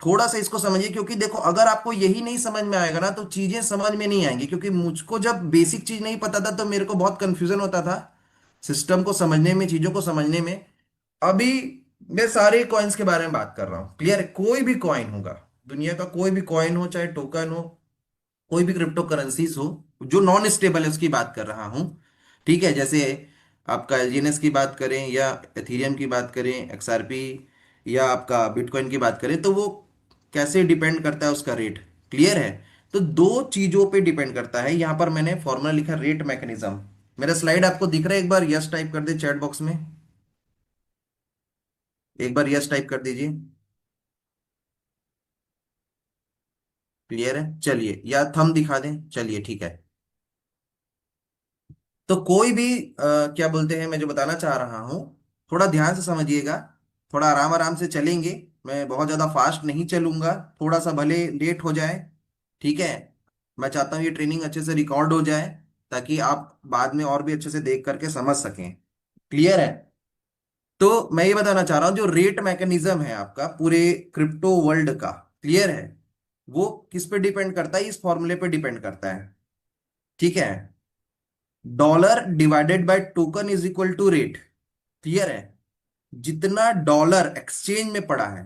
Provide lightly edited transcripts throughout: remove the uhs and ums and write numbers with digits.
थोड़ा सा इसको समझिए, क्योंकि देखो अगर आपको यही नहीं समझ में आएगा ना तो चीजें समझ में नहीं आएंगी। क्योंकि मुझको जब बेसिक चीज नहीं पता था तो मेरे को बहुत कंफ्यूजन होता था सिस्टम को समझने में, चीजों को समझने में। अभी मैं सारे कॉइन्स के बारे में बात कर रहा हूँ, क्लियर है? कोई भी कॉइन होगा, दुनिया का कोई भी कॉइन हो, चाहे टोकन हो, कोई भी क्रिप्टो करेंसीज हो जो नॉन स्टेबल है, उसकी बात कर रहा हूँ। ठीक है, जैसे आपका एलजीएनएस की बात करें या एथीरियम की बात करें, एक्सआरपी, या आपका बिटकॉइन की बात करें, तो वो कैसे डिपेंड करता है उसका रेट, क्लियर है? तो दो चीजों पे डिपेंड करता है। यहां पर मैंने फॉर्मूला लिखा, रेट मैकेनिज्म। मेरा स्लाइड आपको दिख रहा है? एक बार यस टाइप कर दे चैट बॉक्स में, एक बार यस टाइप कर दीजिए। क्लियर है? चलिए, या थंब दिखा दें, चलिए ठीक है। तो कोई भी क्या बोलते हैं, मैं जो बताना चाह रहा हूं, थोड़ा ध्यान से समझिएगा। थोड़ा आराम आराम से चलेंगे, मैं बहुत ज्यादा फास्ट नहीं चलूंगा। थोड़ा सा भले लेट हो जाए, ठीक है? मैं चाहता हूँ ये ट्रेनिंग अच्छे से रिकॉर्ड हो जाए, ताकि आप बाद में और भी अच्छे से देख करके समझ सकें। क्लियर है? तो मैं ये बताना चाह रहा हूँ, जो रेट मैकेनिज्म है आपका पूरे क्रिप्टो वर्ल्ड का, क्लियर है, वो किस पे डिपेंड करता है? इस फॉर्मूले पे डिपेंड करता है। ठीक है? Dollar divided by token is equal to rate. Clear है? जितना डॉलर एक्सचेंज में पड़ा है,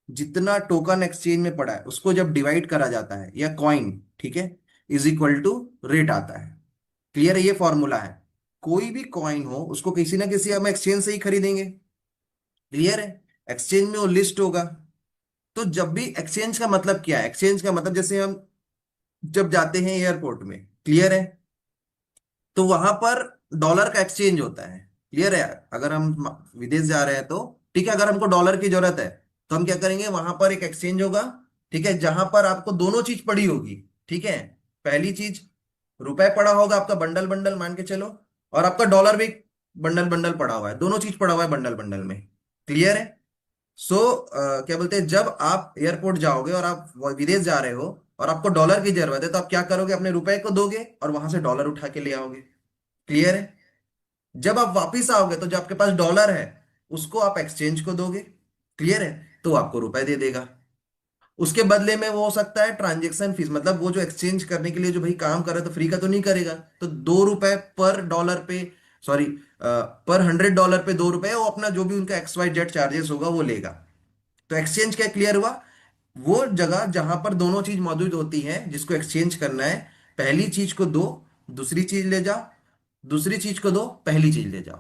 जितना टोकन एक्सचेंज में पड़ा है, उसको जब डिवाइड करा जाता है, या कॉइन, ठीक है, इज इक्वल टू रेट आता है। क्लियर है? ये फॉर्मूला है। कोई भी कॉइन हो उसको किसी ना किसी हम एक्सचेंज से ही खरीदेंगे। क्लियर है? एक्सचेंज में वो लिस्ट होगा। तो जब भी एक्सचेंज का मतलब क्या है? एक्सचेंज का मतलब जैसे हम जब जाते हैं एयरपोर्ट में, क्लियर है, तो वहां पर डॉलर का एक्सचेंज होता है। क्लियर है? अगर हम विदेश जा रहे हैं तो, ठीक है, अगर हमको डॉलर की जरूरत है तो हम क्या करेंगे, वहां पर एक एक्सचेंज होगा, ठीक है, जहां पर आपको दोनों चीज पड़ी होगी। ठीक है? पहली चीज, रुपए पड़ा होगा आपका बंडल बंडल मान के चलो, और आपका डॉलर भी बंडल बंडल पड़ा हुआ है, दोनों चीज पड़ा हुआ है बंडल बंडल में। क्लियर है? सो क्या बोलते हैं, जब आप एयरपोर्ट जाओगे और आप विदेश जा रहे हो और आपको डॉलर की जरूरत है, तो आप क्या करोगे, अपने रुपए को दोगे और वहां से डॉलर उठा के ले आओगे। क्लियर है? जब आप वापिस आओगे तो जो आपके पास डॉलर है उसको आप एक्सचेंज को दोगे। क्लियर है? तो वो आपको रुपए दे देगा। उसके बदले में वो हो सकता है ट्रांजेक्शन फीस, मतलब वो जो एक्सचेंज करने के लिए जो भाई काम कर रहा है, तो फ्री का तो नहीं करेगा, तो 2 रुपए पर डॉलर पे, सॉरी, पर $100 पे 2 रुपए, वो अपना जो भी उनका XYZ चार्जेस होगा वो लेगा। तो एक्सचेंज क्या, क्लियर हुआ? वो जगह जहां पर दोनों चीज मौजूद होती है, जिसको एक्सचेंज करना है, पहली चीज को दो, दूसरी चीज ले जाओ, दूसरी चीज को दो, पहली चीज ले जाओ।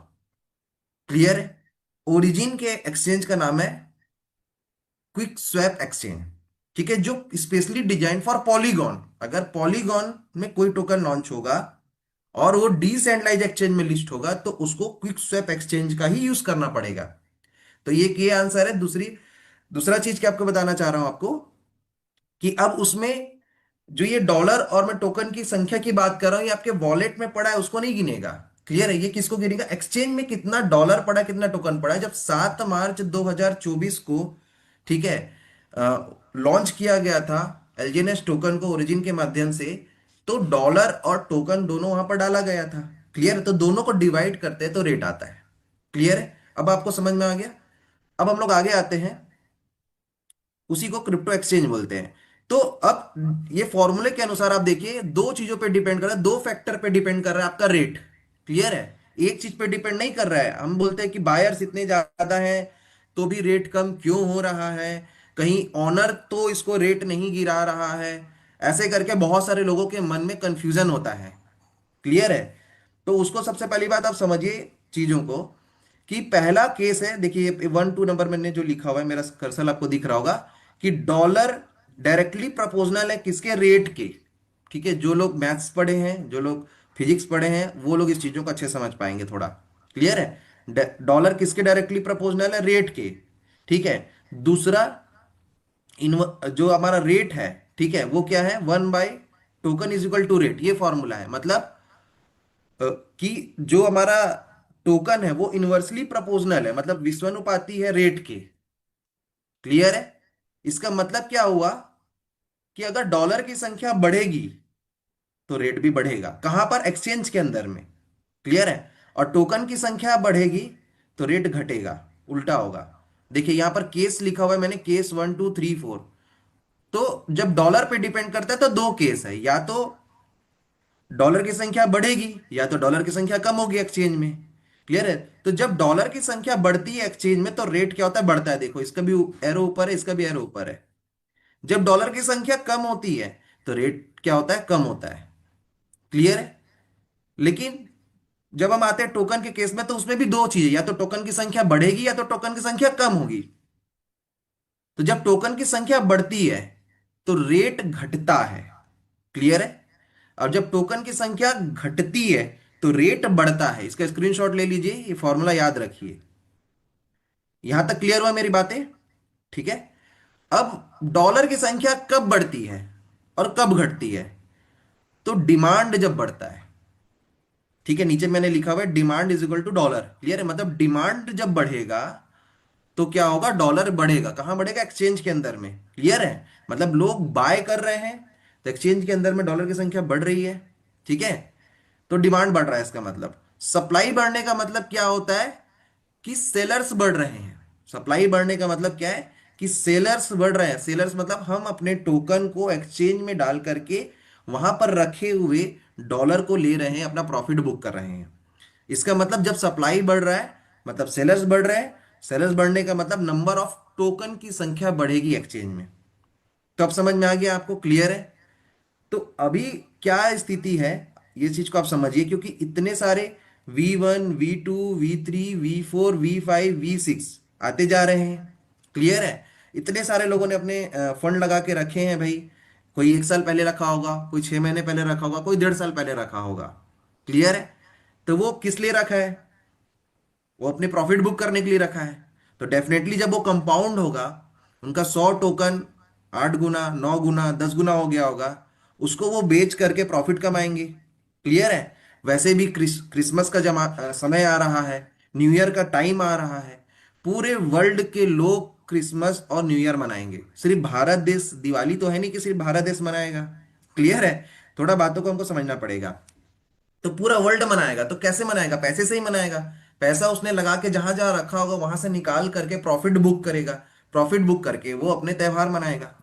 क्लियर है? ओरिजिन के एक्सचेंज का नाम है क्विक स्वैप एक्सचेंज। ठीक है? जो स्पेशली डिजाइन फॉर पॉलीगॉन, अगर पॉलीगॉन में कोई टोकन लॉन्च होगा और वो डिसेंट्रलाइज एक्सचेंज में लिस्ट होगा, तो उसको क्विक स्वैप एक्सचेंज का ही यूज करना पड़ेगा। तो ये आंसर है। दूसरा चीज क्या आपको बताना चाह रहा हूं आपको, कि अब उसमें जो ये डॉलर और मैं टोकन की संख्या की बात कर रहा हूं, ये आपके वॉलेट में पड़ा है उसको नहीं गिनेगा। क्लियर है? ये किसको गिनेगा? एक्सचेंज में कितना डॉलर पड़ा, कितना टोकन पड़ा है। जब 7 मार्च 2024 को, ठीक है, लॉन्च किया गया था एलजीएनएस टोकन को ओरिजिन के माध्यम से, तो डॉलर और टोकन दोनों वहां पर डाला गया था। क्लियर है? तो दोनों को डिवाइड करते हैं तो रेट आता है। क्लियर है? अब आपको समझ में आ गया? अब हम लोग आगे आते हैं, उसी को क्रिप्टो एक्सचेंज बोलते हैं। तो अब ये फॉर्मूले के अनुसार आप देखिए, दो चीजों पे डिपेंड कर रहा है, दो फैक्टर पे डिपेंड कर रहा है आपका रेट। क्लियर है? एक चीज पे डिपेंड नहीं कर रहा है। हम बोलते हैं कि बायर्स इतने ज्यादा हैं तो भी रेट कम क्यों हो रहा है, कहीं ऑनर तो इसको रेट नहीं गिरा रहा है, ऐसे करके बहुत सारे लोगों के मन में कंफ्यूजन होता है। क्लियर है? तो उसको सबसे पहली बात आप समझिए चीजों को, कि पहला केस है, देखिए 1 2 नंबर मैंने जो लिखा हुआ है, मेरा कर्सर आपको दिख रहा होगा, कि डॉलर डायरेक्टली प्रोपोर्शनल है किसके, रेट के। ठीक है? जो लोग मैथ्स पढ़े हैं, जो लोग फिजिक्स पढ़े हैं, वो लोग इस चीजों को अच्छे समझ पाएंगे थोड़ा। क्लियर है? डॉलर किसके डायरेक्टली प्रोपोर्शनल है, रेट के। ठीक है? दूसरा, जो हमारा रेट है, ठीक है, वो क्या है, 1/टोकन इज इक्वल टू रेट। ये फॉर्मूला है, मतलब कि जो हमारा टोकन है वो इनवर्सली प्रोपोर्शनल है, मतलब विश्वानुपाती है रेट के। क्लियर है? इसका मतलब क्या हुआ, कि अगर डॉलर की संख्या बढ़ेगी तो रेट भी बढ़ेगा, कहां पर, एक्सचेंज के अंदर में। क्लियर है? और टोकन की संख्या बढ़ेगी तो रेट घटेगा, उल्टा होगा। देखिए यहां पर केस लिखा हुआ है मैंने, केस 1 2 3 4। तो जब डॉलर पे डिपेंड करता है तो दो केस है, या तो डॉलर की संख्या बढ़ेगी या तो डॉलर की संख्या कम होगी एक्सचेंज में। क्लियर है? तो जब डॉलर की संख्या बढ़ती है एक्सचेंज में तो रेट क्या होता है, बढ़ता है। देखो इसका भी एरो ऊपर है, इसका भी एरो ऊपर है। जब डॉलर की संख्या कम होती है तो रेट क्या होता है, कम होता है। क्लियर है? लेकिन जब हम आते हैं टोकन के केस में तो उसमें भी दो चीजें, या तो टोकन की संख्या बढ़ेगी या तो टोकन की संख्या कम होगी। तो जब टोकन की संख्या बढ़ती है तो रेट घटता है। क्लियर है? और जब टोकन की संख्या घटती है तो रेट बढ़ता है। इसका स्क्रीनशॉट ले लीजिए, ये फॉर्मूला याद रखिए। यहां तक क्लियर हुआ मेरी बातें? ठीक है। अब डॉलर की संख्या कब बढ़ती है और कब घटती है? तो डिमांड जब बढ़ता है। ठीक है, नीचे मैंने लिखा हुआ है demand is equal to dollar. Clear है? मतलब डिमांड जब बढ़ेगा तो क्या होगा, डॉलर बढ़ेगा। कहां बढ़ेगा? एक्सचेंज के अंदर में। क्लियर है? मतलब लोग बाय कर रहे हैं तो एक्सचेंज के अंदर में डॉलर की संख्या बढ़ रही है। ठीक है? तो डिमांड बढ़ रहा है। इसका मतलब सप्लाई बढ़ने का मतलब क्या होता है कि सेलर्स बढ़ रहे हैं। सप्लाई बढ़ने का मतलब क्या है कि सेलर्स बढ़ रहे हैं। सेलर्स मतलब हम अपने टोकन को एक्सचेंज में डाल करके वहां पर रखे हुए डॉलर को ले रहे हैं, अपना प्रॉफिट बुक कर रहे हैं। इसका मतलब जब सप्लाई बढ़ रहा है मतलब सेलर्स बढ़ रहे हैं। सेलर्स बढ़ने का मतलब नंबर ऑफ टोकन की संख्या बढ़ेगी एक्सचेंज में। तो अब समझ में आ गया आपको? क्लियर है? तो अभी क्या स्थिति है ये चीज को आप समझिए, क्योंकि इतने सारे V1 V2 V3 V4 V5 V6 आते जा रहे हैं। क्लियर है? इतने सारे लोगों ने अपने फंड लगा के रखे हैं भाई। कोई 1 साल पहले रखा होगा, कोई 6 महीने पहले रखा होगा, कोई 1.5 साल पहले रखा होगा। क्लियर है? तो वो किस लिए रखा है? वो अपने प्रॉफिट बुक करने के लिए रखा है। तो डेफिनेटली जब वो कंपाउंड होगा, उनका 100 टोकन 8 गुना 9 गुना 10 गुना हो गया होगा, उसको वो बेच करके प्रॉफिट कमाएंगे। क्लियर है? वैसे भी क्रिसमस का समय आ रहा है, न्यू ईयर का टाइम आ रहा है। पूरे वर्ल्ड के लोग क्रिसमस और न्यू ईयर मनाएंगे। सिर्फ भारत देश, दिवाली तो है नहीं कि सिर्फ भारत देश मनाएगा। क्लियर है? थोड़ा बातों को हमको समझना पड़ेगा। तो पूरा वर्ल्ड मनाएगा, तो कैसे मनाएगा? पैसे से ही मनाएगा। पैसा उसने लगा के जहां जहां रखा होगा वहां से निकाल करके प्रॉफिट बुक करेगा। प्रॉफिट बुक करके वो अपने त्योहार मनाएगा।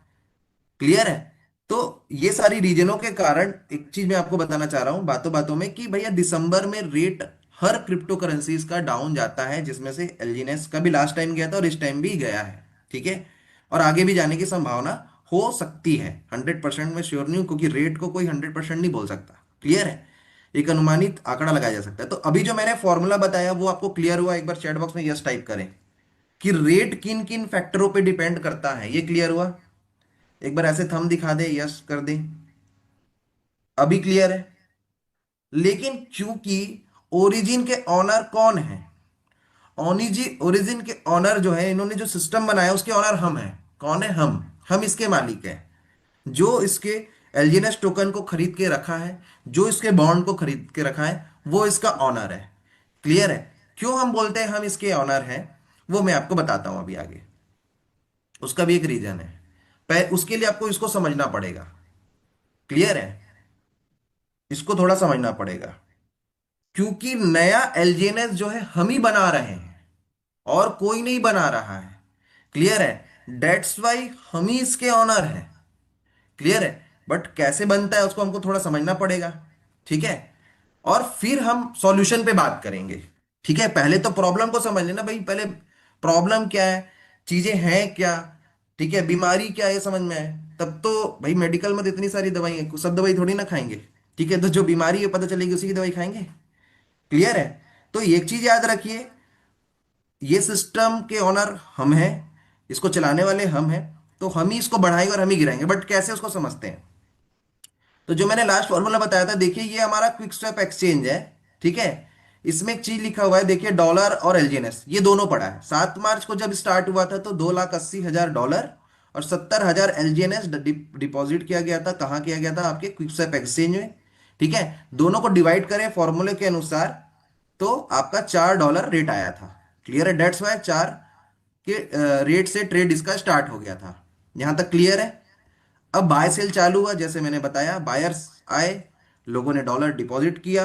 क्लियर है? तो ये सारी रीजनों के कारण एक चीज मैं आपको बताना चाह रहा हूं बातों बातों में कि भैया दिसंबर में रेट हर क्रिप्टो करेंसीज का डाउन जाता है, जिसमें से एलजीनेस का भी लास्ट टाइम गया था और इस टाइम भी गया है। ठीक है? और आगे भी जाने की संभावना हो सकती है। 100% में श्योर नहीं हूं, क्योंकि रेट को कोई 100% नहीं बोल सकता। क्लियर है? एक अनुमानित आंकड़ा लगाया जा सकता है। तो अभी जो मैंने फॉर्मूला बताया वो आपको क्लियर हुआ? एक बार चैट बॉक्स में यस टाइप करें कि रेट किन किन फैक्टरों पे डिपेंड करता है। ये क्लियर हुआ? एक बार ऐसे थंब दिखा दे, यस कर दे। अभी क्लियर है? लेकिन चूंकि ओरिजिन के ऑनर कौन है, ओरिजिन के ऑनर जो है, इन्होंने जो सिस्टम बनाया उसके ऑनर हम हैं। कौन है? हम इसके मालिक हैं। जो इसके एलजीएनएस टोकन को खरीद के रखा है, जो इसके बॉन्ड को खरीद के रखा है, वो इसका ऑनर है। क्लियर है? क्यों हम बोलते हैं हम इसके ऑनर हैं, वो मैं आपको बताता हूं अभी आगे। उसका भी एक रीजन है। उसके लिए आपको इसको समझना पड़ेगा। क्लियर है? इसको थोड़ा समझना पड़ेगा, क्योंकि नया एलजीएनएस जो है हम ही बना रहे हैं और कोई नहीं बना रहा है। क्लियर है? डेट्स वाई हम ही इसके ऑनर हैं। क्लियर है? बट कैसे बनता है उसको हमको थोड़ा समझना पड़ेगा। ठीक है? और फिर हम सॉल्यूशन पे बात करेंगे। ठीक है? पहले तो प्रॉब्लम को समझ लेना भाई। पहले प्रॉब्लम क्या है, चीजें हैं क्या, ठीक है, बीमारी क्या है, ये समझ में आए तब तो भाई मेडिकल में तो इतनी सारी दवाई है, सब दवाई थोड़ी ना खाएंगे। ठीक है? तो जो बीमारी है पता चलेगी उसी की दवाई खाएंगे। क्लियर है? तो एक चीज याद रखिए, ये सिस्टम के ओनर हम हैं, इसको चलाने वाले हम हैं। तो हम ही इसको बढ़ाएंगे और हम ही गिराएंगे। बट कैसे उसको समझते हैं? तो जो मैंने लास्ट फॉर्मूला बताया था, देखिए ये हमारा क्विक स्वैप एक्सचेंज है। ठीक है? इसमें एक चीज लिखा हुआ है, देखिए डॉलर और एलजीएनएस ये दोनों पड़ा है। 7 मार्च को जब स्टार्ट हुआ था तो 2,80,000 डॉलर और 70,000 एलजीएनएस डिपॉजिट किया गया था। कहाँ किया गया था? आपके क्विक स्वैप एक्सचेंज में। ठीक है? दोनों को डिवाइड करें फॉर्मूले के अनुसार तो आपका $4 रेट आया था। क्लियर है? डेट्स वाई 4 के रेट से ट्रेड इसका स्टार्ट हो गया था। यहां तक क्लियर है? अब बाय सेल चालू हुआ, जैसे मैंने बताया, बायर्स आए, लोगों ने डॉलर डिपॉजिट किया,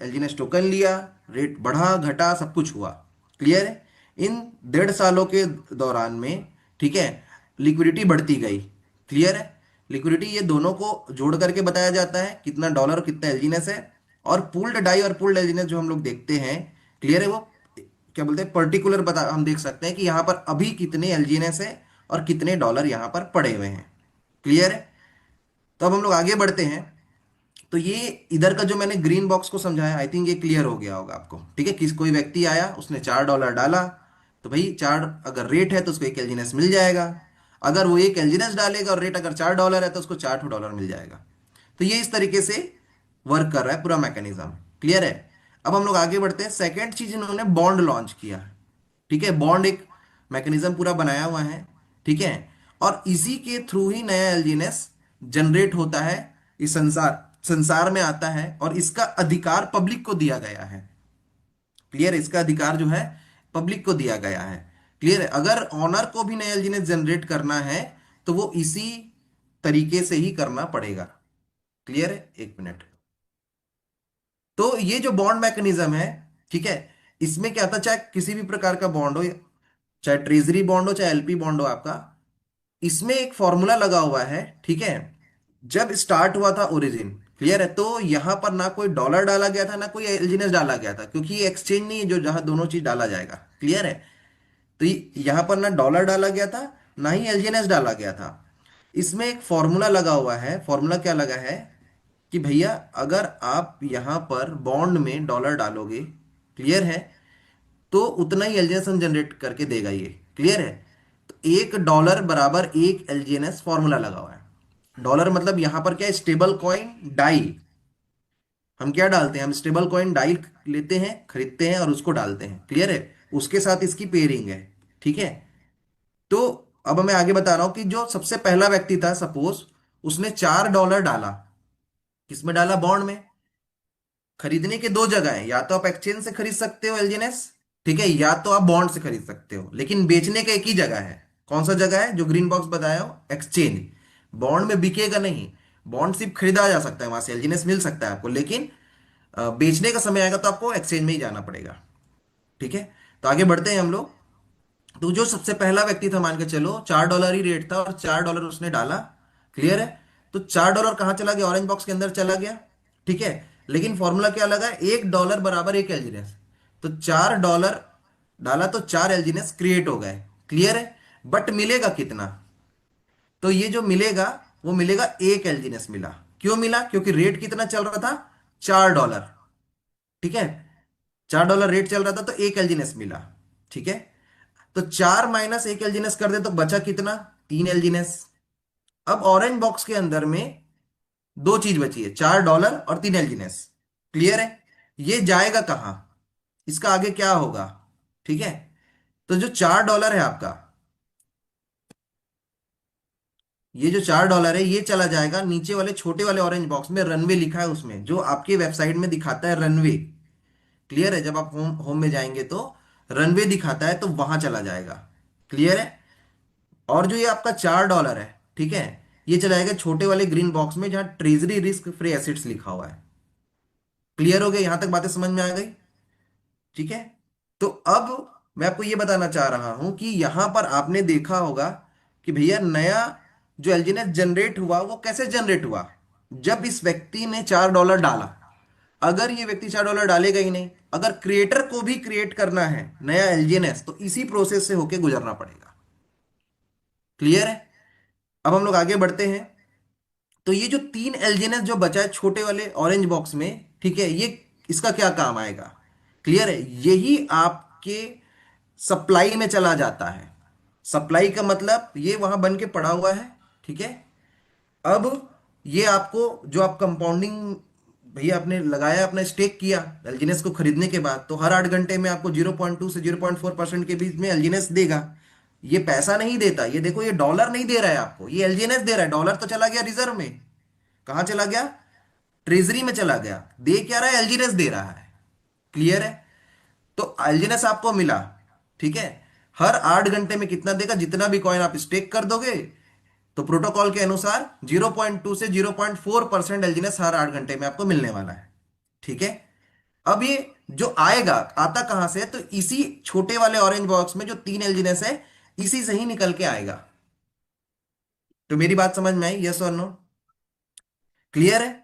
एलजी ने टोकन लिया, रेट बढ़ा घटा सब कुछ हुआ। क्लियर है? इन 1.5 सालों के दौरान में, ठीक है, लिक्विडिटी बढ़ती गई। क्लियर है? लिक्विडिटी ये दोनों को जोड़ करके बताया जाता है, कितना डॉलर और कितना एलजीनेस है। और पूल्ड डाई और पूल्ड एलजीनेस जो हम लोग देखते हैं, क्लियर है, वो क्या बोलते हैं, पर्टिकुलर बता, हम देख सकते हैं कि यहाँ पर अभी कितने एलजीनेस है और कितने डॉलर यहाँ पर पड़े हुए हैं। क्लियर है? तो अब हम लोग आगे बढ़ते हैं। तो ये इधर का जो मैंने ग्रीन बॉक्स को समझाया, आई थिंक ये क्लियर हो गया होगा आपको। ठीक है, किस कोई व्यक्ति आया, उसने $4 डाला, तो भाई 4 अगर रेट है तो उसको एक एलजीनेस मिल जाएगा। अगर वो एक एलजीनेस डालेगा और रेट अगर $4 है तो उसको 4 डॉलर मिल जाएगा। तो ये इस तरीके से वर्क कर रहा है पूरा मैकेनिज्म। क्लियर है? अब हम लोग आगे बढ़ते हैं। सेकेंड चीज, इन्होंने बॉन्ड लॉन्च किया। ठीक है, बॉन्ड एक मैकेनिज्म पूरा बनाया हुआ है। ठीक है, और इसी के थ्रू ही नया एलजीनेस जनरेट होता है, इस संसार संसार में आता है, और इसका अधिकार पब्लिक को दिया गया है। क्लियर है? इसका अधिकार जो है पब्लिक को दिया गया है। क्लियर है? अगर ऑनर को भी नया एलजीनेस जनरेट करना है तो वो इसी तरीके से ही करना पड़ेगा। क्लियर है? एक मिनट। तो ये जो बॉन्ड मैकेनिज्म है, ठीक है, इसमें क्या था, चाहे किसी भी प्रकार का बॉन्ड हो, चाहे ट्रेजरी बॉन्ड हो, चाहे एलपी बॉन्ड हो आपका, इसमें एक फॉर्मूला लगा हुआ है। ठीक है, जब स्टार्ट हुआ था ओरिजिन, क्लियर है, तो यहां पर ना कोई डॉलर डाला गया था ना कोई एलजीनेस डाला गया था, क्योंकि ये एक्सचेंज नहीं है जो जहां दोनों चीज डाला जाएगा। क्लियर है? तो यहां पर ना डॉलर डाला गया था ना ही एलजीनेस डाला गया था। इसमें एक फॉर्मूला लगा हुआ है। फॉर्मूला क्या लगा है कि भैया अगर आप यहां पर बॉन्ड में डॉलर डालोगे, क्लियर है, तो उतना ही एलजीएनएस जनरेट करके देगा ये। क्लियर है? तो $1 बराबर एक एलजीएनएस फॉर्मूला लगा हुआ है। डॉलर मतलब यहां पर क्या है, स्टेबल कॉइन डाई। हम क्या डालते हैं, हम स्टेबल कॉइन डाई लेते हैं, खरीदते हैं और उसको डालते हैं। क्लियर है? उसके साथ इसकी पेयरिंग है। ठीक है, तो अब मैं आगे बता रहा हूं कि जो सबसे पहला व्यक्ति था, सपोज उसने $4 डाला। किसमें डाला? बॉन्ड में। खरीदने के दो जगह है, या तो आप एक्सचेंज से खरीद सकते हो एलजीएनएस, ठीक है, या तो आप बॉन्ड से खरीद सकते हो, लेकिन बेचने का एक ही जगह है। कौन सा जगह है? जो ग्रीन बॉक्स बताया हो, एक्सचेंज। बॉन्ड में बिकेगा नहीं। बॉन्ड सिर्फ खरीदा जा सकता है, वहां से एलजीएनएस मिल सकता है आपको, लेकिन बेचने का समय आएगा तो आपको एक्सचेंज में ही जाना पड़ेगा। ठीक है, तो आगे बढ़ते हैं हम लोग। तो जो सबसे पहला व्यक्ति था, मान के चलो $4 ही रेट था और $4 उसने डाला। क्लियर है? तो $4 कहां चला गया? ऑरेंज बॉक्स के अंदर चला गया। ठीक है, लेकिन फॉर्मूला क्या लगा? $1 बराबर एक एलजीनेस। तो $4 डाला तो 4 एलजीनेस क्रिएट हो गए। क्लियर है? बट मिलेगा कितना? तो ये जो मिलेगा वो मिलेगा एक एलजीनेस मिला। क्यों मिला? क्योंकि रेट कितना चल रहा था? $4। ठीक है, $4 रेट चल रहा था तो एक एलजीनेस मिला। ठीक है, तो 4 माइनस एक एलजीनेस कर दे तो बचा कितना? 3 एलजीनेस। अब ऑरेंज बॉक्स के अंदर में दो चीज बची है, $4 और 3 एलजीनेस। क्लियर है? ये जाएगा कहां? इसका आगे क्या होगा? ठीक है, तो जो $4 है आपका, ये जो $4 है ये चला जाएगा नीचे वाले छोटे वाले ऑरेंज बॉक्स में, रनवे लिखा है उसमें, जो आपके वेबसाइट में दिखाता है रनवे। क्लियर है? जब आप होम होम में जाएंगे तो रनवे दिखाता है, तो वहां चला जाएगा। क्लियर है? और जो ये आपका $4 है, ठीक है, ये चला जाएगा छोटे वाले ग्रीन बॉक्स में जहां ट्रेजरी रिस्क फ्री एसेट्स लिखा हुआ है। क्लियर हो गया? यहां तक बातें समझ में आ गई? ठीक है, तो अब मैं आपको ये बताना चाह रहा हूं कि यहां पर आपने देखा होगा कि भैया नया जो एलजीनेस जनरेट हुआ वो कैसे जनरेट हुआ? जब इस व्यक्ति ने $4 डाला। अगर ये व्यक्ति $4 डालेगा ही नहीं, अगर क्रिएटर को भी क्रिएट करना है नया एलजीनेस, तो इसी प्रोसेस से होके गुजरना पड़ेगा। क्लियर है? अब हम लोग आगे बढ़ते हैं। तो ये जो 3 एलजीनेस जो बचा है छोटे वाले ऑरेंज बॉक्स में, ठीक है, ये इसका क्या काम आएगा? क्लियर है? यही आपके सप्लाई में चला जाता है। सप्लाई का मतलब ये वहां बन के पड़ा हुआ है। ठीक है, अब ये आपको जो आप कंपाउंडिंग, भैया आपने लगाया, अपना स्टेक किया एलजीनेस को खरीदने के बाद, तो हर 8 घंटे में आपको 0.2 से 0.4% के बीच में एलजीनेस देगा। ये पैसा नहीं देता, ये देखो, ये डॉलर नहीं दे रहा है आपको, ये एलजीनेस दे रहा है। डॉलर तो चला गया रिजर्व में। कहां चला गया? ट्रेजरी में चला गया। दे क्या रहा है? एलजीनेस दे रहा है। क्लियर है? तो एलजीनेस आपको मिला। ठीक है, हर 8 घंटे में कितना देगा? जितना भी कॉइन आप स्टेक कर दोगे, तो प्रोटोकॉल के अनुसार 0.2 से 0.4% एलजीनेस हर 8 घंटे में आपको मिलने वाला है। ठीक है, अब ये जो आएगा आता कहां से है, तो इसी छोटे वाले ऑरेंज बॉक्स में जो 3 एलजीनेस है, इसी से ही निकल के आएगा। तो मेरी बात समझ में आई, यस और नो? क्लियर है?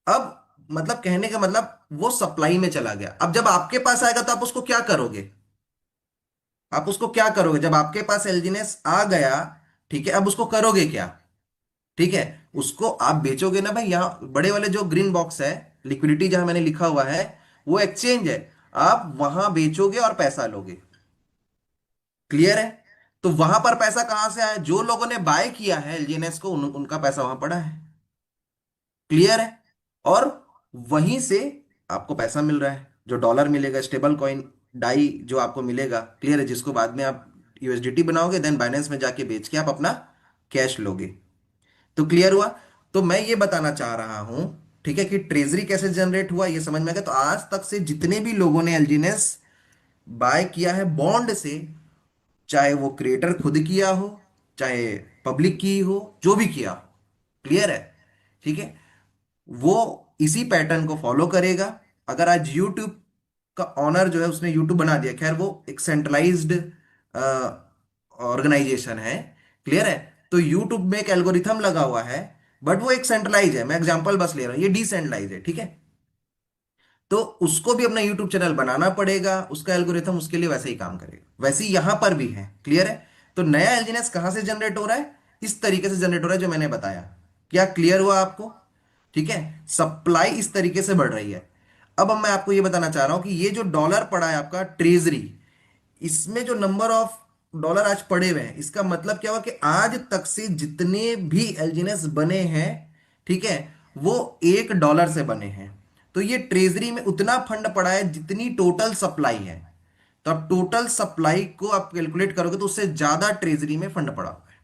अब मतलब कहने का मतलब वो सप्लाई में चला गया। अब जब आपके पास आएगा तो आप उसको क्या करोगे? आप उसको क्या करोगे जब आपके पास एलजीनेस आ गया? ठीक है, अब उसको करोगे क्या? ठीक है, उसको आप बेचोगे ना भाई। यहाँ बड़े वाले जो ग्रीन बॉक्स है, लिक्विडिटी जहां मैंने लिखा हुआ है, वो एक्सचेंज है। आप वहां बेचोगे और पैसा लोगे। क्लियर है? तो वहां पर पैसा कहां से आया? जो लोगों ने बाय किया है एलजीएनएस को, उनका पैसा वहां पड़ा है। क्लियर है? और वहीं से आपको पैसा मिल रहा है, जो डॉलर मिलेगा, स्टेबल कॉइन डाई जो आपको मिलेगा। क्लियर है? जिसको बाद में आप यूएसडीटी बनाओगे, देन बाइनेंस में जाके बेच के आप अपना कैश लोगे। तो क्लियर हुआ? तो मैं ये बताना चाह रहा हूं, ठीक है, कि ट्रेजरी कैसे जनरेट हुआ ये समझ में आ गया। तो आज तक से जितने भी लोगों ने एलजीएनएस बाय किया है बॉन्ड से, चाहे वो क्रिएटर खुद किया हो, चाहे पब्लिक की हो, जो भी किया हो, क्लियर है? ठीक है, वो इसी पैटर्न को फॉलो करेगा। अगर आज यूट्यूब का ऑनर जो है उसने यूट्यूब बना दिया, खैर वो एक सेंट्रलाइज्ड ऑर्गेनाइजेशन है, क्लियर है? तो यूट्यूब में एक एल्गोरिथम लगा हुआ है, बट वो एक सेंट्रलाइज है। मैं एग्जांपल बस ले रहा हूं, ये डिसेंट्रलाइज है, ठीक है? तो उसको भी अपना यूट्यूब चैनल बनाना पड़ेगा, उसका एल्गोरिथम उसके लिए वैसे ही काम करेगा। वैसे ही यहां पर भी है। क्लियर है? तो नया एलजीनेस कहां से जनरेट हो रहा है? इस तरीके से जनरेट हो रहा है जो मैंने बताया। क्या क्लियर हुआ आपको? ठीक है, सप्लाई इस तरीके से बढ़ रही है। अब मैं आपको यह बताना चाह रहा हूं कि ये जो डॉलर पड़ा है आपका ट्रेजरी, इसमें जो नंबर ऑफ डॉलर आज पड़े हुए हैं, इसका मतलब क्या हुआ कि आज तक से जितने भी एलजीनेस बने हैं, ठीक है, वो $1 से बने हैं। तो ये ट्रेजरी में उतना फंड पड़ा है जितनी टोटल सप्लाई है। तो अब टोटल सप्लाई को आप कैलकुलेट करोगे तो उससे ज्यादा ट्रेजरी में फंड पड़ा हुआ है।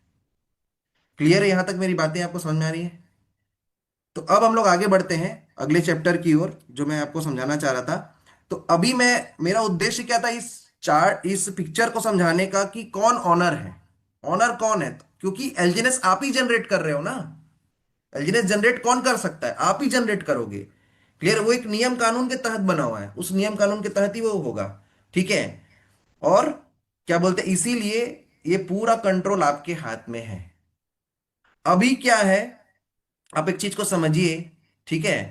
क्लियर है? यहां तक मेरी बातें आपको समझ में आ रही है? तो अब हम लोग आगे बढ़ते हैं अगले चैप्टर की ओर, जो मैं आपको समझाना चाह रहा था। तो अभी मैं, मेरा उद्देश्य क्या था इस चार्ट, इस पिक्चर को समझाने का, कि कौन ऑनर है। ऑनर कौन है? क्योंकि एलजीनेस आप ही जनरेट कर रहे हो ना। एलजीनेस जनरेट कौन कर सकता है? आप ही जनरेट करोगे। क्लियर? वो एक नियम कानून के तहत बना हुआ है, उस नियम कानून के तहत ही वो होगा। ठीक है? और क्या बोलते हैं, इसीलिए ये पूरा कंट्रोल आपके हाथ में है। अभी क्या है, आप एक चीज को समझिए, ठीक है,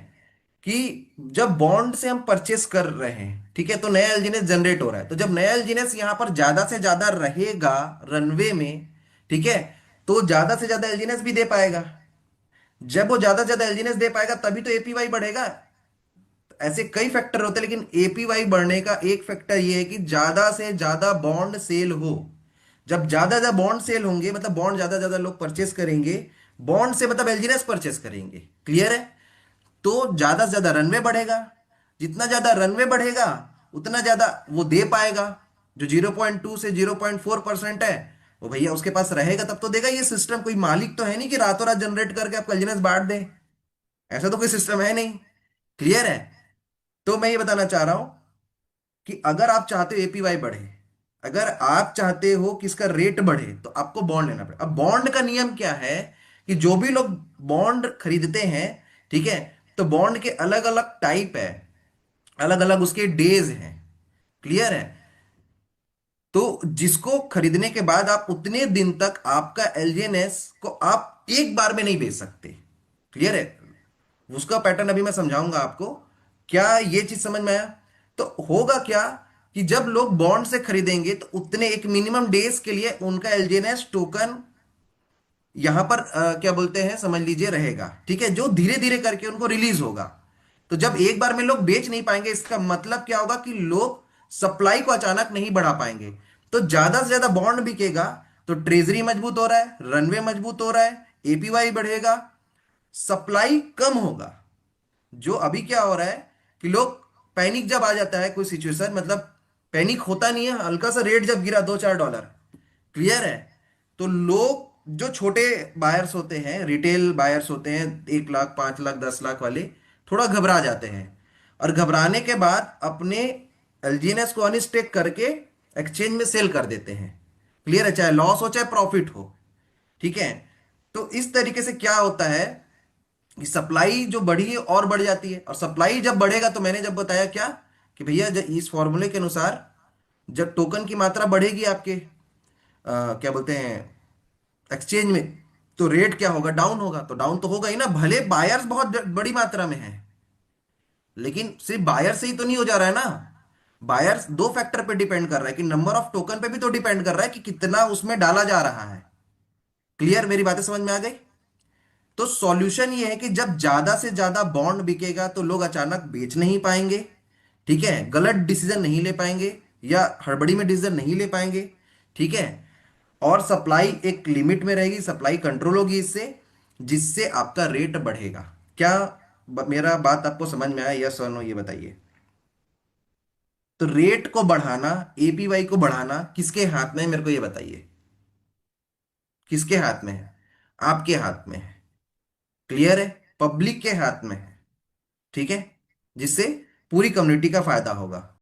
कि जब बॉन्ड से हम परचेस कर रहे हैं, ठीक है, तो नया एलजीनेस जनरेट हो रहा है। तो जब नया एलजीनेस यहां पर ज्यादा से ज्यादा रहेगा रनवे में, ठीक है, तो ज्यादा से ज्यादा एलजीनेस भी दे पाएगा। जब वो ज्यादा से ज्यादा एलजीनेस दे पाएगा तभी तो एपीवाई बढ़ेगा। ऐसे कई फैक्टर होते हैं, लेकिन एपीवाई बढ़ने का एक फैक्टर ये है कि ज्यादा से ज्यादा बॉन्ड सेल हो। जब ज्यादा ज्यादा बॉन्ड सेल होंगे, मतलब बॉन्ड ज्यादा ज्यादा लोग परचेस करेंगे, बॉन्ड से मतलब एलजीनेस परचेस करेंगे। क्लियर है? तो ज्यादा से ज्यादा रनवे बढ़ेगा। जितना ज्यादा रनवे बढ़ेगा उतना ज्यादा वो दे पाएगा। जो 0.2 से 0.4% है, वो भैया उसके पास रहेगा तब तो देगा। ये सिस्टम, कोई मालिक तो है नहीं कि रातों रात जनरेट करके आपका एलजीनेस बांट दे। ऐसा तो कोई सिस्टम है नहीं। क्लियर है? तो मैं ये बताना चाह रहा हूं कि अगर आप चाहते हो एपीवाई बढ़े, अगर आप चाहते हो कि इसका रेट बढ़े, तो आपको बॉन्ड लेना पड़ेगा। अब बॉन्ड का नियम क्या है, कि जो भी लोग बॉन्ड खरीदते हैं, ठीक है, तो बॉन्ड के अलग अलग टाइप है, अलग अलग उसके डेज हैं। क्लियर है? तो जिसको खरीदने के बाद आप उतने दिन तक आपका एलजीएनएस को आप एक बार में नहीं बेच सकते। क्लियर है? उसका पैटर्न अभी मैं समझाऊंगा आपको। क्या ये चीज समझ में आया? तो होगा क्या, कि जब लोग बॉन्ड से खरीदेंगे तो उतने एक मिनिमम डेज के लिए उनका एलजीएनएस टोकन यहां पर क्या बोलते हैं, समझ लीजिए, रहेगा। ठीक है, जो धीरे धीरे करके उनको रिलीज होगा। तो जब एक बार में लोग बेच नहीं पाएंगे, इसका मतलब क्या होगा कि लोग सप्लाई को अचानक नहीं बढ़ा पाएंगे। तो ज्यादा से ज्यादा बॉन्ड बिकेगा, तो ट्रेजरी मजबूत हो रहा है, रनवे मजबूत हो रहा है, एपीवाई बढ़ेगा, सप्लाई कम होगा। जो अभी क्या हो रहा है, कि लोग, पैनिक जब आ जाता है कोई सिचुएशन, मतलब पैनिक होता नहीं है, हल्का सा रेट जब गिरा $2-4, क्लियर है, तो लोग जो छोटे बायर्स होते हैं, रिटेल बायर्स होते हैं, 1 लाख, 5 लाख, 10 लाख वाले, थोड़ा घबरा जाते हैं। और घबराने के बाद अपने एलजीएनएस को अनस्टेक करके एक्सचेंज में सेल कर देते हैं। क्लियर है? चाहे लॉस हो चाहे प्रॉफिट हो। ठीक है? तो इस तरीके से क्या होता है, कि सप्लाई जो बढ़ी है और बढ़ जाती है। और सप्लाई जब बढ़ेगा, तो मैंने जब बताया क्या, कि भैया इस फॉर्मूले के अनुसार जब टोकन की मात्रा बढ़ेगी आपके क्या बोलते हैं एक्सचेंज में, तो रेट क्या होगा, डाउन होगा। तो डाउन तो होगा ही ना, भले बायर्स बहुत बड़ी मात्रा में है, लेकिन सिर्फ बायर से ही तो नहीं हो जा रहा है ना। बायर्स दो फैक्टर पे डिपेंड कर रहा है, कि नंबर ऑफ टोकन पे भी तो डिपेंड कर रहा है कि कितना उसमें डाला जा रहा है। क्लियर, मेरी बातें समझ में आ गई। तो सॉल्यूशन ये है कि जब ज्यादा से ज्यादा बॉन्ड बिकेगा तो लोग अचानक बेच नहीं पाएंगे, ठीक है, गलत डिसीजन नहीं ले पाएंगे या हड़बड़ी में डिसीजन नहीं ले पाएंगे, ठीक है। और सप्लाई एक लिमिट में रहेगी, सप्लाई कंट्रोल होगी इससे, जिससे आपका रेट बढ़ेगा। क्या मेरा बात आपको समझ में आया, यस और नो, ये बताइए। तो रेट को बढ़ाना, एपीवाई को बढ़ाना किसके हाथ में है, मेरे को ये बताइए। किसके हाथ में है? आपके हाथ में है। क्लियर है, पब्लिक के हाथ में है, ठीक है, जिससे पूरी कम्युनिटी का फायदा होगा।